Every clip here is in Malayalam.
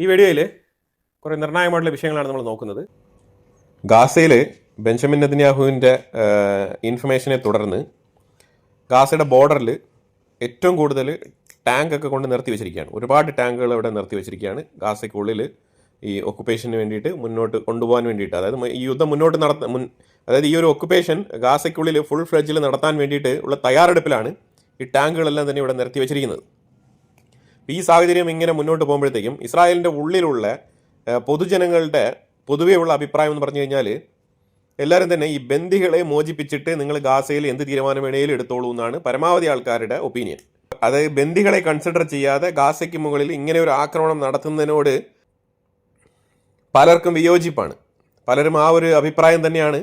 ഈ വീഡിയോയിൽ കുറേ നിർണായകമായിട്ടുള്ള വിഷയങ്ങളാണ് നമ്മൾ നോക്കുന്നത്. ഗാസയിൽ ബെഞ്ചമിൻ നെതന്യാഹുവിൻ്റെ ഇൻഫർമേഷനെ തുടർന്ന് ഗാസയുടെ ബോർഡറിൽ ഏറ്റവും കൂടുതൽ ടാങ്കൊക്കെ കൊണ്ട് നിർത്തി വെച്ചിരിക്കുകയാണ്. ഒരുപാട് ടാങ്കുകൾ ഇവിടെ നിർത്തി വെച്ചിരിക്കുകയാണ് ഗാസയ്ക്കുള്ളിൽ ഈ ഒക്കുപ്പേഷന് വേണ്ടിയിട്ട് മുന്നോട്ട് കൊണ്ടുപോകാൻ വേണ്ടിയിട്ട്. അതായത് ഈ യുദ്ധം മുന്നോട്ട് അതായത് ഈ ഒരു ഒക്കുപ്പേഷൻ ഗാസയ്ക്കുള്ളിൽ ഫുൾ ഫ്ലെഡ്ജിൽ നടത്താൻ വേണ്ടിയിട്ട് ഉള്ള തയ്യാറെടുപ്പിലാണ് ഈ ടാങ്കുകളെല്ലാം തന്നെ ഇവിടെ നിർത്തി വെച്ചിരിക്കുന്നത്. ഈ സാഹചര്യം ഇങ്ങനെ മുന്നോട്ട് പോകുമ്പോഴത്തേക്കും ഇസ്രായേലിൻ്റെ ഉള്ളിലുള്ള പൊതുജനങ്ങളുടെ പൊതുവെയുള്ള അഭിപ്രായം എന്ന് പറഞ്ഞു കഴിഞ്ഞാൽ എല്ലാവരും തന്നെ ഈ ബന്ദികളെ മോചിപ്പിച്ചിട്ട് നിങ്ങൾ ഗാസയിൽ എന്ത് തീരുമാനം വേണേലും എടുത്തോളൂ എന്നാണ് പരമാവധി ആൾക്കാരുടെ ഒപ്പീനിയൻ. അതായത് ബന്ദികളെ കൺസിഡർ ചെയ്യാതെ ഗാസയ്ക്ക് മുകളിൽ ഇങ്ങനെ ഒരു ആക്രമണം നടത്തുന്നതിനോട് പലർക്കും വിയോജിപ്പാണ്. പലരും ആ ഒരു അഭിപ്രായം തന്നെയാണ്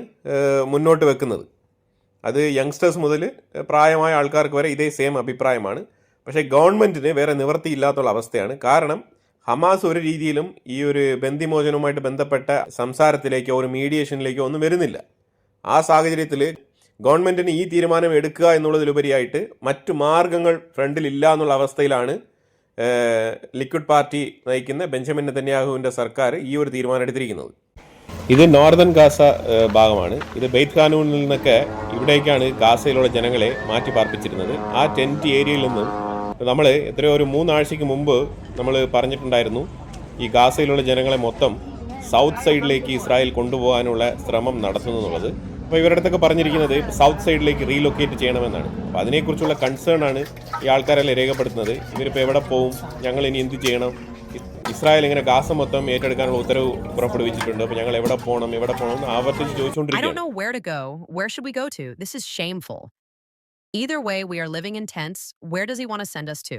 മുന്നോട്ട് വെക്കുന്നത്. അത് യങ്സ്റ്റേഴ്സ് മുതൽ പ്രായമായ ആൾക്കാർക്ക് വരെ ഇതേ സെയിം അഭിപ്രായമാണ്. പക്ഷേ ഗവൺമെൻറ്റിന് വേറെ നിവൃത്തിയില്ലാത്തുള്ള അവസ്ഥയാണ്. കാരണം ഹമാസ് ഒരു രീതിയിലും ഈ ഒരു ബന്ദിമോചനവുമായിട്ട് ബന്ധപ്പെട്ട സംസാരത്തിലേക്കോ ഒരു മീഡിയേഷനിലേക്കോ ഒന്നും വരുന്നില്ല. ആ സാഹചര്യത്തിൽ ഗവൺമെൻറ്റിന് ഈ തീരുമാനം എടുക്കുക എന്നുള്ളതിലുപരിയായിട്ട് മറ്റു മാർഗങ്ങൾ ഫ്രണ്ടിലില്ല എന്നുള്ള അവസ്ഥയിലാണ് ലിക്വിഡ് പാർട്ടി നയിക്കുന്ന ബെഞ്ചമിൻ നെതന്യാഹുവിൻ്റെ സർക്കാർ ഈ ഒരു തീരുമാനം എടുത്തിരിക്കുന്നത്. ഇത് നോർത്തേൺ ഗാസ ഭാഗമാണ്. ഇത് ബെയ്ത്ത് ഖാനൂണിൽ നിന്നൊക്കെ ഇവിടേക്കാണ് ഗാസയിലുള്ള ജനങ്ങളെ മാറ്റി പാർപ്പിച്ചിരുന്നത്. ആ ടെൻറ്റ് ഏരിയയിൽ നിന്നും നമ്മൾ എത്രയോ ഒരു 3 ആഴ്ചയ്ക്ക് മുമ്പ് നമ്മൾ പറഞ്ഞിട്ടുണ്ടായിരുന്നു ഈ ഗാസയിലുള്ള ജനങ്ങളെ മൊത്തം സൗത്ത് സൈഡിലേക്ക് ഇസ്രായേൽ കൊണ്ടുപോകാനുള്ള ശ്രമം നടത്തുന്നു എന്നുള്ളത്. അപ്പോൾ ഇവരുടെ അടുത്തൊക്കെ പറഞ്ഞിരിക്കുന്നത് സൗത്ത് സൈഡിലേക്ക് റീലൊക്കേറ്റ് ചെയ്യണമെന്നാണ്. അപ്പോൾ അതിനെക്കുറിച്ചുള്ള കൺസേൺ ആണ് ഈ ആൾക്കാരെല്ലാം രേഖപ്പെടുത്തുന്നത്. ഇവരിപ്പോൾ എവിടെ പോവും, ഞങ്ങൾ ഇനി എന്ത് ചെയ്യണം, ഇസ്രായേൽ ഇങ്ങനെ ഗാസ മൊത്തം ഏറ്റെടുക്കാനുള്ള ഉത്തരവ് പുറപ്പെടുവിച്ചിട്ടുണ്ട്, അപ്പോൾ ഞങ്ങൾ എവിടെ പോകണം എന്ന് ആവർത്തിച്ച് ചോദിച്ചുകൊണ്ടിരിക്കുകയാണ്. Either way, we are living in tents. Where does he want to send us to?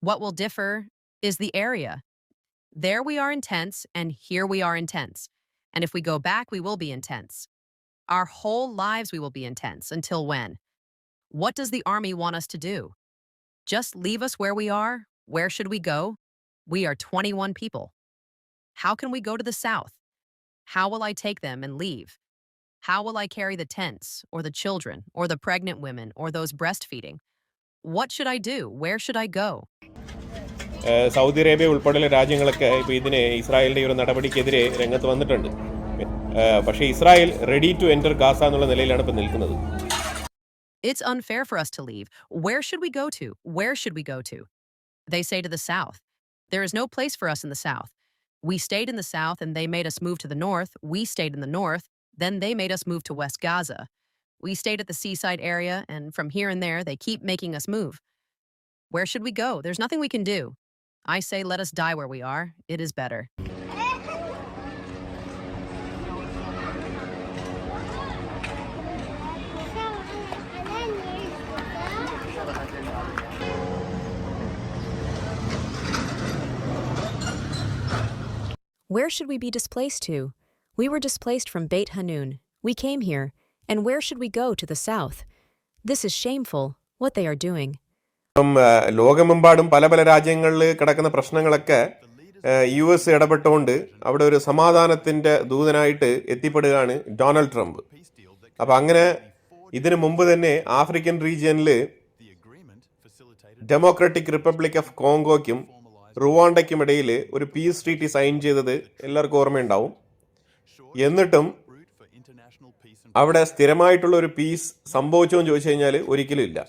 What will differ is the area. There we are in tents, and here we are in tents. And if we go back, we will be in tents. Our whole lives we will be in tents. Until when? What does the army want us to do? Just leave us where we are? Where should we go? We are 21 people. How can we go to the south? How will I take them and leave? How will I carry the tents, or the children, or the pregnant women, or those breastfeeding? What should I do? Where should I go? Saudi Arabia ഉൾപ്പെടെയുള്ള രാജ്യങ്ങളൊക്കെ ഇപ്പോൾ ഇതിനെ ഇസ്രായേലിൻ്റെ ഒരു നടപടിക്കെതിരെ രംഗത്ത് വന്നിട്ടുണ്ട്. പക്ഷേ Israel ready to enter Gaza എന്നുള്ള നിലയിലാണ് ഇപ്പോൾ നിൽക്കുന്നത്. It's unfair for us to leave. Where should we go to? Where should we go to? They say to the south. There is no place for us in the south. We stayed in the south and they made us move to the north. We stayed in the north. Then they made us move to West Gaza. We stayed at the seaside area, and from here and there, they keep making us move. Where should we go? There's nothing we can do. I say let us die where we are. It is better. Where should we be displaced to? We were displaced from Beit Hanun. We came here. And where should we go to the south? This is shameful, what they are doing. ലോകമെമ്പാടും പല പല രാജ്യങ്ങളിൽ കിടക്കുന്ന പ്രശ്നങ്ങളൊക്കെ US ഇടപെട്ടുകൊണ്ട് അവിടെ ഒരു സമാധാനത്തിൻ്റെ ദൂതനായിട്ട് എത്തിപ്പെടുകയാണ് ഡൊണാൾഡ് ട്രംപ്. അപ്പോൾ അങ്ങനെ ഇതിനു മുമ്പ് തന്നെ ആഫ്രിക്കൻ റീജിയനിൽ ഡെമോക്രാറ്റിക് റിപ്പബ്ലിക് ഓഫ് കോങ്കോയ്ക്കും റുവാണ്ടയ്ക്കും ഇടയിൽ ഒരു പീസ് ട്രീറ്റി സൈൻ ചെയ്തത് എല്ലാവർക്കും ഓർമ്മയുണ്ടാവും. എന്നിട്ടും അവിടെ സ്ഥിരമായിട്ടുള്ള ഒരു പീസ് സംഭവിച്ചോ എന്ന് ചോദിച്ചു കഴിഞ്ഞാൽ ഒരിക്കലും ഇല്ല.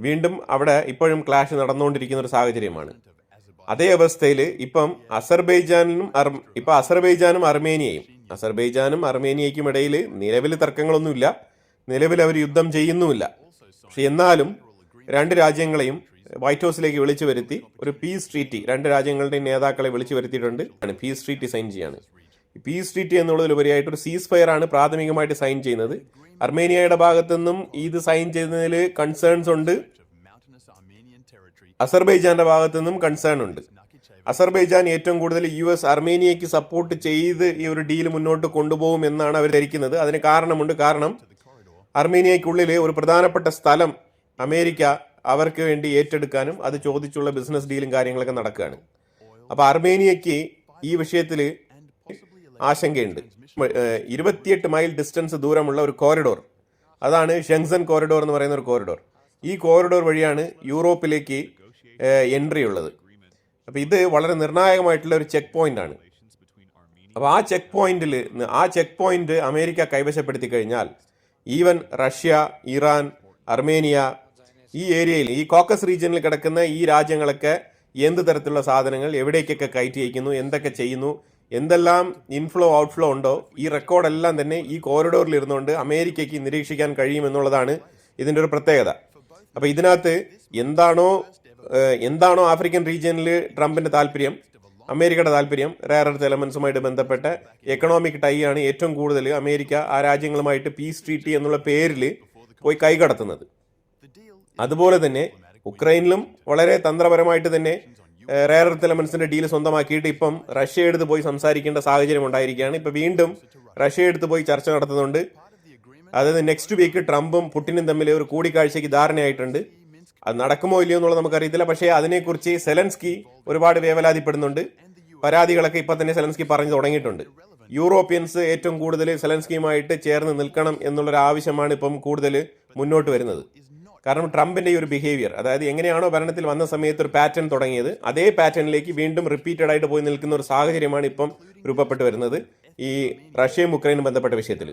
വീണ്ടും അവിടെ ഇപ്പോഴും ക്ലാഷ് നടന്നുകൊണ്ടിരിക്കുന്ന ഒരു സാഹചര്യമാണ്. അതേ അവസ്ഥയിൽ ഇപ്പം അസർബൈജാനും അർമേനിയയ്ക്കും ഇടയിൽ നിലവിൽ തർക്കങ്ങളൊന്നുമില്ല, നിലവിൽ അവർ യുദ്ധം ചെയ്യുന്നുമില്ല. പക്ഷെ എന്നാലും രണ്ട് രാജ്യങ്ങളെയും വൈറ്റ് ഹൗസിലേക്ക് വിളിച്ചു വരുത്തി ഒരു പീസ് ട്രീറ്റി, രണ്ട് രാജ്യങ്ങളുടെയും നേതാക്കളെ വിളിച്ചു വരുത്തിയിട്ടുണ്ട്. പീസ് ട്രീറ്റി സൈൻ ചെയ്യാണ്. പീസ് ട്രീറ്റി എന്നുള്ളതിലുപരിയായിട്ട് ഒരു സീസ് ഫയർ ആണ് പ്രാഥമികമായിട്ട് സൈൻ ചെയ്യുന്നത്. അർമേനിയയുടെ ഭാഗത്തു നിന്നും ഇത് സൈൻ ചെയ്യുന്നതിൽ കൺസേൺസ് ഉണ്ട്, അസർബൈജാന്റെ ഭാഗത്തു നിന്നും കൺസേൺ ഉണ്ട്. അസർബൈജാൻ ഏറ്റവും കൂടുതൽ US അർമേനിയയ്ക്ക് സപ്പോർട്ട് ചെയ്ത് ഈ ഒരു ഡീൽ മുന്നോട്ട് കൊണ്ടുപോകും എന്നാണ് അവർ ധരിക്കുന്നത്. അതിന് കാരണമുണ്ട്. കാരണം അർമേനിയയ്ക്കുള്ളിൽ ഒരു പ്രധാനപ്പെട്ട സ്ഥലം അമേരിക്ക അവർക്ക് വേണ്ടി ഏറ്റെടുക്കാനും അത് ചോദിച്ചുള്ള ബിസിനസ് ഡീലും കാര്യങ്ങളൊക്കെ നടക്കുകയാണ്. അപ്പോൾ അർമേനിയയ്ക്ക് ഈ വിഷയത്തിൽ ആശങ്കയുണ്ട്. 28 മൈൽ ഡിസ്റ്റൻസ് ദൂരമുള്ള ഒരു കോറിഡോർ, അതാണ് ഷെങ്സൺ കോറിഡോർ എന്ന് പറയുന്ന ഒരു കോറിഡോർ. ഈ കോറിഡോർ വഴിയാണ് യൂറോപ്പിലേക്ക് എൻട്രി ഉള്ളത്. അപ്പോൾ ഇത് വളരെ നിർണായകമായിട്ടുള്ള ഒരു ചെക്ക് പോയിൻ്റാണ്. അപ്പോൾ ആ ചെക്ക് പോയിന്റ് അമേരിക്ക കൈവശപ്പെടുത്തി കഴിഞ്ഞാൽ ഈവൻ റഷ്യ, ഇറാൻ, അർമേനിയ, ഈ ഏരിയയിൽ, ഈ കോക്കസ് റീജിയനിൽ കിടക്കുന്ന ഈ രാജ്യങ്ങളൊക്കെ എന്ത് തരത്തിലുള്ള സാധനങ്ങൾ എവിടേക്കൊക്കെ കയറ്റി അയക്കുന്നു, എന്തൊക്കെ ചെയ്യുന്നു, എന്തെല്ലാം ഇൻഫ്ലോ ഔട്ട്ഫ്ലോ ഉണ്ടോ, ഈ റെക്കോർഡെല്ലാം തന്നെ ഈ കോറിഡോറിൽ ഇരുന്നുകൊണ്ട് അമേരിക്കയ്ക്ക് നിരീക്ഷിക്കാൻ കഴിയുമെന്നുള്ളതാണ് ഇതിൻ്റെ ഒരു പ്രത്യേകത. അപ്പോൾ ഇതിനകത്ത് എന്താണോ ആഫ്രിക്കൻ റീജിയനിൽ ട്രംപിൻ്റെ താല്പര്യം, അമേരിക്കയുടെ താല്പര്യം, റെയർ എർത്ത് എലമെന്റ്സുമായിട്ട് ബന്ധപ്പെട്ട എക്കണോമിക് ടൈ ആണ് ഏറ്റവും കൂടുതൽ അമേരിക്ക ആ രാജ്യങ്ങളുമായിട്ട് പീസ് ട്രീറ്റി എന്നുള്ള പേരിൽ പോയി കൈകടത്തുന്നത്. അതുപോലെ തന്നെ ഉക്രൈനിലും വളരെ തന്ത്രപരമായിട്ട് തന്നെ റെയർ എർത്ത് എലമെന്റ്സിന്റെ ഡീൽ സ്വന്തമാക്കിയിട്ട് ഇപ്പം റഷ്യ എടുത്ത് പോയി സംസാരിക്കേണ്ട സാഹചര്യം ഉണ്ടായിരിക്കുകയാണ്. ഇപ്പം വീണ്ടും റഷ്യ എടുത്ത് പോയി ചർച്ച നടത്തുന്നുണ്ട്. അതായത് നെക്സ്റ്റ് വീക്ക് ട്രംപും പുടിനും തമ്മിൽ ഒരു കൂടിക്കാഴ്ചയ്ക്ക് ധാരണയായിട്ടുണ്ട്. അത് നടക്കുമോ ഇല്ലയോ എന്നുള്ളത് നമുക്കറിയത്തില്ല. പക്ഷേ അതിനെക്കുറിച്ച് സെലൻസ്കി ഒരുപാട് വേവലാതിപ്പെടുന്നുണ്ട്. പരാതികളൊക്കെ ഇപ്പം തന്നെ സെലൻസ്കി പറഞ്ഞു തുടങ്ങിയിട്ടുണ്ട്. യൂറോപ്യൻസ് ഏറ്റവും കൂടുതൽ സെലൻസ്കിയുമായിട്ട് ചേർന്ന് നിൽക്കണം എന്നുള്ളൊരു ആവശ്യമാണ് ഇപ്പം കൂടുതൽ മുന്നോട്ട് വരുന്നത്. കാരണം ട്രംപിൻ്റെ ഈ ഒരു ബിഹേവിയർ, അതായത് എങ്ങനെയാണോ ഭരണത്തിൽ വന്ന സമയത്ത് ഒരു പാറ്റേൺ തുടങ്ങിയത്, അതേ പാറ്റേണിലേക്ക് വീണ്ടും റിപ്പീറ്റഡ് ആയിട്ട് പോയി നിൽക്കുന്ന ഒരു സാഹചര്യമാണ് ഇപ്പം രൂപപ്പെട്ട് വരുന്നത് ഈ റഷ്യയും ഉക്രൈനും ബന്ധപ്പെട്ട വിഷയത്തിൽ.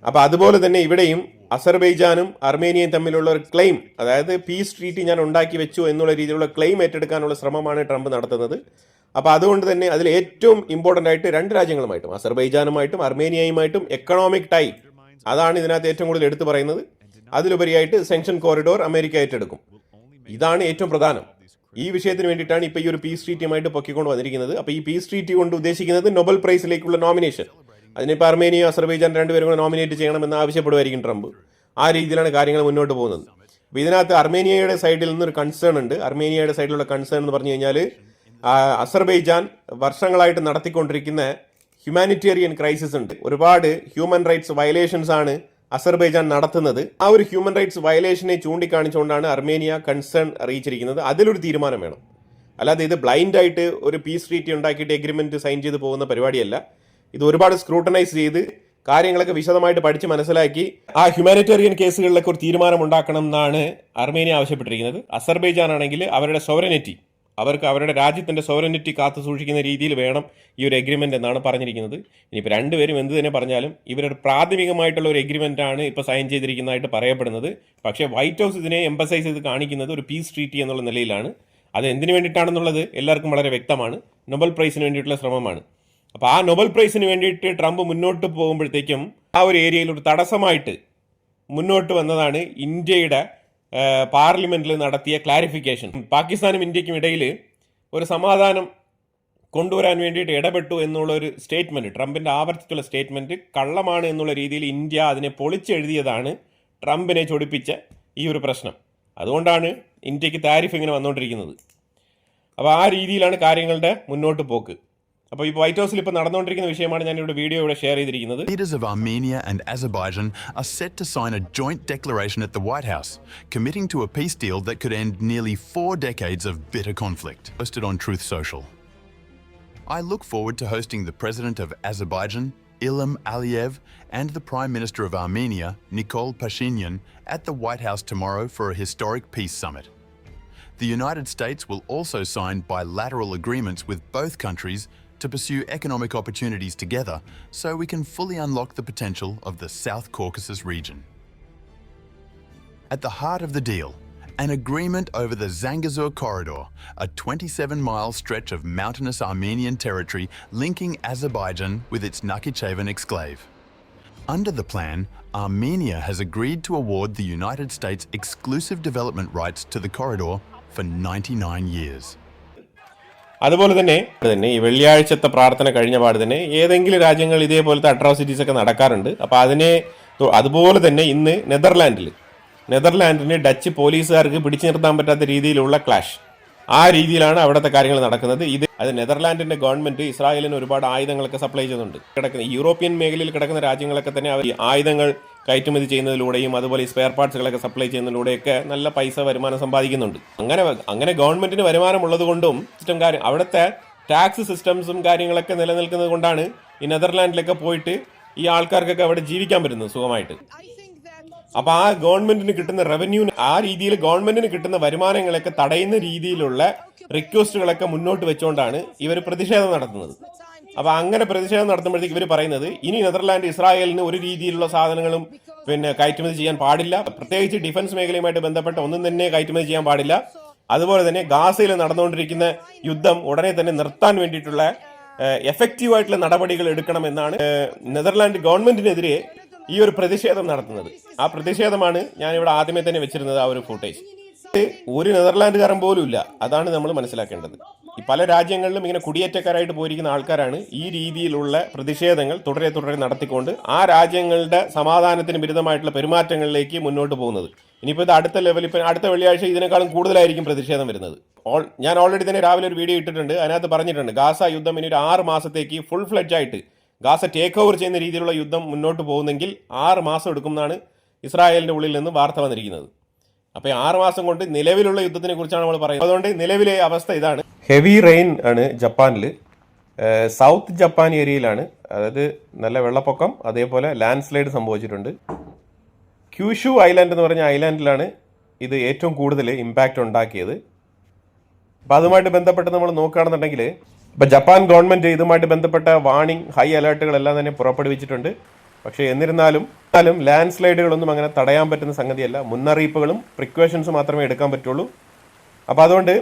അപ്പോൾ അതുപോലെ തന്നെ ഇവിടെയും അസർബൈജാനും അർമേനിയയും തമ്മിലുള്ള ഒരു ക്ലെയിം, അതായത് പീസ് ട്രീറ്റി ഞാൻ ഉണ്ടാക്കി വെച്ചു എന്നുള്ള രീതിയിലുള്ള ക്ലെയിം ഏറ്റെടുക്കാനുള്ള ശ്രമമാണ് ട്രംപ് നടത്തുന്നത്. അപ്പോൾ അതുകൊണ്ട് തന്നെ അതിൽ ഏറ്റവും ഇമ്പോർട്ടൻ്റ് ആയിട്ട് രണ്ട് രാജ്യങ്ങളുമായിട്ടും, അസർബൈജാനുമായിട്ടും അർമേനിയയുമായിട്ടും എക്കണോമിക് ടൈ, അതാണ് ഇതിനകത്ത് ഏറ്റവും കൂടുതൽ എടുത്തു പറയുന്നത്. അതിലുപരിയായിട്ട് സെങ്ഷൻ കോറിഡോർ അമേരിക്ക ഏറ്റെടുക്കും. ഇതാണ് ഏറ്റവും പ്രധാനം. ഈ വിഷയത്തിന് വേണ്ടിയിട്ടാണ് ഇപ്പോൾ ഈ ഒരു പീസ് ട്രീറ്റിയുമായിട്ട് പൊക്കിക്കൊണ്ട് വന്നിരിക്കുന്നത്. അപ്പോൾ ഈ പീസ് ട്രീറ്റി കൊണ്ട് ഉദ്ദേശിക്കുന്നത് നൊബൽ പ്രൈസിലേക്കുള്ള നോമിനേഷൻ. അതിനിപ്പോൾ അർമേനിയ, അസർബൈജാൻ രണ്ടുപേരും കൂടെ നോമിനേറ്റ് ചെയ്യണമെന്ന് ആവശ്യപ്പെടുമായിരിക്കും ട്രംപ്. ആ രീതിയിലാണ് കാര്യങ്ങൾ മുന്നോട്ട് പോകുന്നത്. അപ്പോൾ ഇതിനകത്ത് അർമേനിയയുടെ സൈഡിൽ നിന്നൊരു കൺസേൺ ഉണ്ട്. അർമേനിയയുടെ സൈഡിലുള്ള കൺസേൺ എന്ന് പറഞ്ഞു കഴിഞ്ഞാൽ അസർബൈജാൻ വർഷങ്ങളായിട്ട് നടത്തിക്കൊണ്ടിരിക്കുന്ന ഹ്യൂമാനിറ്റേറിയൻ ക്രൈസിസ് ഉണ്ട്. ഒരുപാട് ഹ്യൂമൻ റൈറ്റ്സ് വയലേഷൻസ് ആണ് അസർബൈജാൻ നടത്തുന്നത്. ആ ഒരു ഹ്യൂമൻ റൈറ്റ്സ് വയലേഷനെ ചൂണ്ടിക്കാണിച്ചുകൊണ്ടാണ് അർമേനിയ കൺസേൺ അറിയിച്ചിരിക്കുന്നത്. അതിലൊരു തീരുമാനം വേണം. അല്ലാതെ ഇത് ബ്ലൈൻഡായിട്ട് ഒരു പീസ് ട്രീറ്റി ഉണ്ടാക്കിയിട്ട് എഗ്രിമെന്റ് സൈൻ ചെയ്ത് പോകുന്ന പരിപാടിയല്ല. ഇത് ഒരുപാട് സ്ക്രൂട്ടനൈസ് ചെയ്ത് കാര്യങ്ങളൊക്കെ വിശദമായിട്ട് പഠിച്ച് മനസ്സിലാക്കി ആ ഹ്യൂമാനിറ്റേറിയൻ കേസുകളിലൊക്കെ ഒരു തീരുമാനം ഉണ്ടാക്കണം എന്നാണ് അർമേനിയ ആവശ്യപ്പെട്ടിരിക്കുന്നത്. അസർബൈജാൻ ആണെങ്കിൽ അവരുടെ സോവറനിറ്റി, അവർക്ക് അവരുടെ രാജ്യത്തിൻ്റെ സോവറനിറ്റി കാത്തു സൂക്ഷിക്കുന്ന രീതിയിൽ വേണം ഈ ഒരു എഗ്രിമെൻ്റ് എന്നാണ് പറഞ്ഞിരിക്കുന്നത്. ഇനിയിപ്പോൾ രണ്ടുപേരും എന്ത് തന്നെ പറഞ്ഞാലും ഇവരൊരു പ്രാഥമികമായിട്ടുള്ള ഒരു എഗ്രിമെൻ്റ് ആണ് ഇപ്പോൾ സൈൻ ചെയ്തിരിക്കുന്നതായിട്ട് പറയപ്പെടുന്നത്. പക്ഷേ വൈറ്റ് ഹൗസ് ഇതിനെ എംഫസൈസ് ചെയ്ത് കാണിക്കുന്നത് ഒരു പീസ് ട്രീറ്റി എന്നുള്ള നിലയിലാണ്. അത് എന്തിനു വേണ്ടിയിട്ടാണെന്നുള്ളത് എല്ലാവർക്കും വളരെ വ്യക്തമാണ്. നൊബൽ പ്രൈസിന് വേണ്ടിയിട്ടുള്ള ശ്രമമാണ്. അപ്പോൾ ആ നൊബൽ പ്രൈസിന് വേണ്ടിയിട്ട് ട്രംപ് മുന്നോട്ട് പോകുമ്പോഴത്തേക്കും ആ ഒരു ഏരിയയിൽ ഒരു തടസ്സമായിട്ട് മുന്നോട്ട് വന്നതാണ് ഇന്ത്യയുടെ പാർലമെന്റിൽ നടത്തിയ ക്ലാരിഫിക്കേഷൻ. പാകിസ്ഥാനും ഇന്ത്യക്കും ഇടയിൽ ഒരു സമാധാനം കൊണ്ടുവരാൻ വേണ്ടിയിട്ട് ഇടപെട്ടു എന്നുള്ള ഒരു സ്റ്റേറ്റ്മെന്റ്, ട്രംപിന്റെ ആവർത്തിച്ചുള്ള സ്റ്റേറ്റ്മെന്റ് കള്ളമാണ് എന്നുള്ള രീതിയിൽ ഇന്ത്യ അതിനെ പൊളിച്ചെഴുതിയതാണ് ട്രംപിനെ ചൊടിപ്പിച്ച ഈ ഒരു പ്രശ്നം. അതുകൊണ്ടാണ് ഇന്ത്യക്ക് താരിഫ് ഇങ്ങനെ വന്നുകൊണ്ടിരിക്കുന്നത്. അപ്പോൾ ആ രീതിയിലാണ് കാര്യങ്ങളുടെ മുന്നോട്ട് പോക്ക്. അപ്പോൾ ഈ വൈറ്റ് ഹൗസിൽ ഇപ്പോൾ നടന്നുകൊണ്ടിരിക്കുന്ന വിഷയമാണ് ഞാൻ ഇവിടെ വീഡിയോ ഇവിടെ ഷെയർ ചെയ്തിരിക്കുന്നത്. Leaders of Armenia and Azerbaijan are set to sign a joint declaration at the White House, committing to a peace deal that could end nearly 4 decades of bitter conflict. Posted on Truth Social. I look forward to hosting the President of Azerbaijan, Ilham Aliyev, and the Prime Minister of Armenia, Nikol Pashinyan, at the White House tomorrow for a historic peace summit. The United States will also sign bilateral agreements with both countries to pursue economic opportunities together so we can fully unlock the potential of the South Caucasus region. At the heart of the deal, an agreement over the Zangezur Corridor, a 27-mile stretch of mountainous Armenian territory linking Azerbaijan with its Nakhichevan exclave. Under the plan, Armenia has agreed to award the United States exclusive development rights to the corridor for 99 years. അതുപോലെ തന്നെ ഈ വെള്ളിയാഴ്ചത്തെ പ്രാർത്ഥന കഴിഞ്ഞ പാട് തന്നെ ഏതെങ്കിലും രാജ്യങ്ങൾ ഇതേപോലത്തെ അട്രോസിറ്റീസ് ഒക്കെ നടക്കാറുണ്ട്. അപ്പോൾ അതുപോലെ തന്നെ ഇന്ന് നെതർലാൻഡിന് ഡച്ച് പോലീസുകാർക്ക് പിടിച്ചു നിർത്താൻ പറ്റാത്ത രീതിയിലുള്ള ക്ലാഷ്, ആ രീതിയിലാണ് അവിടുത്തെ കാര്യങ്ങൾ നടക്കുന്നത്. അത് നെതർലാൻഡിന്റെ ഗവൺമെന്റ് ഇസ്രായേലിന് ഒരുപാട് ആയുധങ്ങളൊക്കെ സപ്ലൈ ചെയ്യുന്നുണ്ട്. യൂറോപ്യൻ മേഖലയിൽ കിടക്കുന്ന രാജ്യങ്ങളൊക്കെ തന്നെ അവർ ആയുധങ്ങൾ കയറ്റുമതി ചെയ്യുന്നതിലൂടെയും അതുപോലെ സ്പെയർ പാർട്സുകളൊക്കെ സപ്ലൈ ചെയ്യുന്നതിലൂടെയൊക്കെ നല്ല പൈസ വരുമാനം സമ്പാദിക്കുന്നുണ്ട്. അങ്ങനെ ഗവൺമെന്റിന് വരുമാനമുള്ളത് കൊണ്ടും അവിടുത്തെ ടാക്സ് സിസ്റ്റംസും കാര്യങ്ങളൊക്കെ നിലനിൽക്കുന്നത് കൊണ്ടാണ് ഈ നെതർലാൻഡിലൊക്കെ പോയിട്ട് ഈ ആൾക്കാർക്കൊക്കെ അവിടെ ജീവിക്കാൻ പറ്റുന്നത് സുഖമായിട്ട്. അപ്പോൾ ആ ഗവൺമെന്റിന് കിട്ടുന്ന റവന്യൂ, ആ രീതിയിൽ ഗവൺമെന്റിന് കിട്ടുന്ന വരുമാനങ്ങളൊക്കെ തടയുന്ന രീതിയിലുള്ള റിക്വസ്റ്റുകളൊക്കെ മുന്നോട്ട് വെച്ചുകൊണ്ടാണ് ഇവർ പ്രതിഷേധം നടത്തുന്നത്. അപ്പോൾ അങ്ങനെ പ്രതിഷേധം നടത്തുമ്പോഴത്തേക്ക് ഇവർ പറയുന്നത് ഇനി നെതർലാൻഡ് ഇസ്രായേലിന് ഒരു രീതിയിലുള്ള സാധനങ്ങളും കയറ്റുമതി ചെയ്യാൻ പാടില്ല, പ്രത്യേകിച്ച് ഡിഫൻസ് മേഖലയുമായിട്ട് ബന്ധപ്പെട്ട ഒന്നും തന്നെ കയറ്റുമതി ചെയ്യാൻ പാടില്ല. അതുപോലെ തന്നെ ഗാസയിൽ നടന്നുകൊണ്ടിരിക്കുന്ന യുദ്ധം ഉടനെ തന്നെ നിർത്താൻ വേണ്ടിയിട്ടുള്ള എഫക്റ്റീവായിട്ടുള്ള നടപടികൾ എടുക്കണമെന്നാണ് നെതർലാൻഡ് ഗവൺമെന്റിനെതിരെ ഈ ഒരു പ്രതിഷേധം നടത്തുന്നത്. ആ പ്രതിഷേധമാണ് ഞാനിവിടെ ആദ്യമേ തന്നെ വെച്ചിരുന്നത്, ആ ഒരു ഫുട്ടേജ്. ഒരു നെതർലാൻഡുകാരൻ പോലും ഇല്ല, അതാണ് നമ്മൾ മനസ്സിലാക്കേണ്ടത്. ഈ പല രാജ്യങ്ങളിലും ഇങ്ങനെ കുടിയേറ്റക്കാരായിട്ട് പോയിരിക്കുന്ന ആൾക്കാരാണ് ഈ രീതിയിലുള്ള പ്രതിഷേധങ്ങൾ തുടരെ നടത്തിക്കൊണ്ട് ആ രാജ്യങ്ങളുടെ സമാധാനത്തിന് വിരുദ്ധമായിട്ടുള്ള പെരുമാറ്റങ്ങളിലേക്ക് മുന്നോട്ട് പോകുന്നത്. ഇനിയിപ്പോൾ ഇത് അടുത്ത ലെവൽ, ഇപ്പം അടുത്ത വെള്ളിയാഴ്ച ഇതിനേക്കാളും കൂടുതലായിരിക്കും പ്രതിഷേധം വരുന്നത്. ഞാൻ ഓൾറെഡി തന്നെ രാവിലെ ഒരു വീഡിയോ ഇട്ടിട്ടുണ്ട്, അതിനകത്ത് പറഞ്ഞിട്ടുണ്ട് ഗാസ യുദ്ധം ഇനി ഒരു 6 മാസത്തേക്ക് ഫുൾ ഫ്ലെഡ്ജ് ആയിട്ട് ഗാസ ടേക്ക് ഓവർ ചെയ്യുന്ന രീതിയിലുള്ള യുദ്ധം മുന്നോട്ട് പോകുന്നെങ്കിൽ 6 മാസം എടുക്കുമെന്നാണ് ഇസ്രായേലിന്റെ ഉള്ളിൽ നിന്ന് വാർത്ത വന്നിരിക്കുന്നത്. അപ്പോൾ 6 മാസം കൊണ്ട് നിലവിലുള്ള യുദ്ധത്തിനെ കുറിച്ചാണ് നമ്മൾ പറയുന്നത്. അതുകൊണ്ട് നിലവിലെ അവസ്ഥ ഇതാണ്. ഹെവി റെയിൻ ആണ് ജപ്പാനിൽ, സൗത്ത് ജപ്പാൻ ഏരിയയിലാണ്. അതായത് നല്ല വെള്ളപ്പൊക്കം, അതേപോലെ ലാൻഡ് സ്ലൈഡ് സംഭവിച്ചിട്ടുണ്ട്. ക്യൂഷു ഐലാൻഡ് എന്ന് പറഞ്ഞ ഐലാൻഡിലാണ് ഇത് ഏറ്റവും കൂടുതൽ ഇമ്പാക്റ്റ് ഉണ്ടാക്കിയത്. അപ്പോൾ അതുമായിട്ട് ബന്ധപ്പെട്ട് നമ്മൾ നോക്കുകയാണെന്നുണ്ടെങ്കിൽ ഇപ്പോൾ ജപ്പാൻ ഗവൺമെൻറ് ഇതുമായിട്ട് ബന്ധപ്പെട്ട വാർണിംഗ്, ഹൈ അലേർട്ടുകളെല്ലാം തന്നെ പുറപ്പെടുവിച്ചിട്ടുണ്ട്. പക്ഷേ എന്നിരുന്നാലും ലാൻഡ് സ്ലൈഡുകളൊന്നും അങ്ങനെ തടയാൻ പറ്റുന്ന സംഗതിയല്ല. മുന്നറിയിപ്പുകളും പ്രിക്കോഷൻസ് മാത്രമേ എടുക്കാൻ പറ്റുള്ളൂ. അപ്പോൾ അതുകൊണ്ട്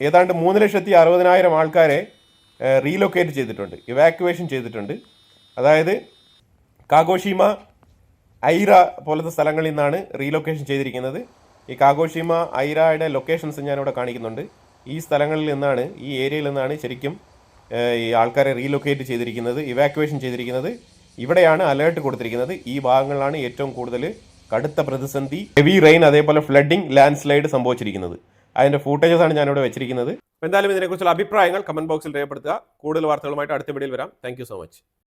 ഏതാണ്ട് 3,60,000 ആൾക്കാരെ റീലൊക്കേറ്റ് ചെയ്തിട്ടുണ്ട്, ഇവാക്യുവേഷൻ ചെയ്തിട്ടുണ്ട്. അതായത് കാഗോഷിമ, ഐറ പോലത്തെ സ്ഥലങ്ങളിൽ നിന്നാണ് റീലൊക്കേഷൻ ചെയ്തിരിക്കുന്നത്. ഈ കാഗോഷിമ, ഐറയുടെ ലൊക്കേഷൻസ് ഞാനിവിടെ കാണിക്കുന്നുണ്ട്. ഈ സ്ഥലങ്ങളിൽ നിന്നാണ്, ഈ ഏരിയയിൽ നിന്നാണ് ശരിക്കും ഈ ആൾക്കാരെ റീലൊക്കേറ്റ് ചെയ്തിരിക്കുന്നത്, ഇവാക്യുവേഷൻ ചെയ്തിരിക്കുന്നത്. ഇവിടെയാണ് അലേർട്ട് കൊടുത്തിരിക്കുന്നത്. ഈ ഭാഗങ്ങളിലാണ് ഏറ്റവും കൂടുതൽ കടുത്ത പ്രതിസന്ധി, ഹെവി റെയിൻ, അതേപോലെ ഫ്ലഡിംഗ്, ലാൻഡ് സ്ലൈഡ് സംഭവിച്ചിരിക്കുന്നത്. അതിൻ്റെ ഫൂട്ടേജസ് ആണ് ഞാനിവിടെ വെച്ചിരിക്കുന്നത്. എന്തായാലും ഇതിനെക്കുറിച്ചുള്ള അഭിപ്രായങ്ങൾ കമന്റ് ബോക്സിൽ രേഖപ്പെടുത്തുക. കൂടുതൽ വാർത്തകളുമായിട്ട് അടുത്ത വീഡിയോയിൽ വരാം. Thank you so much.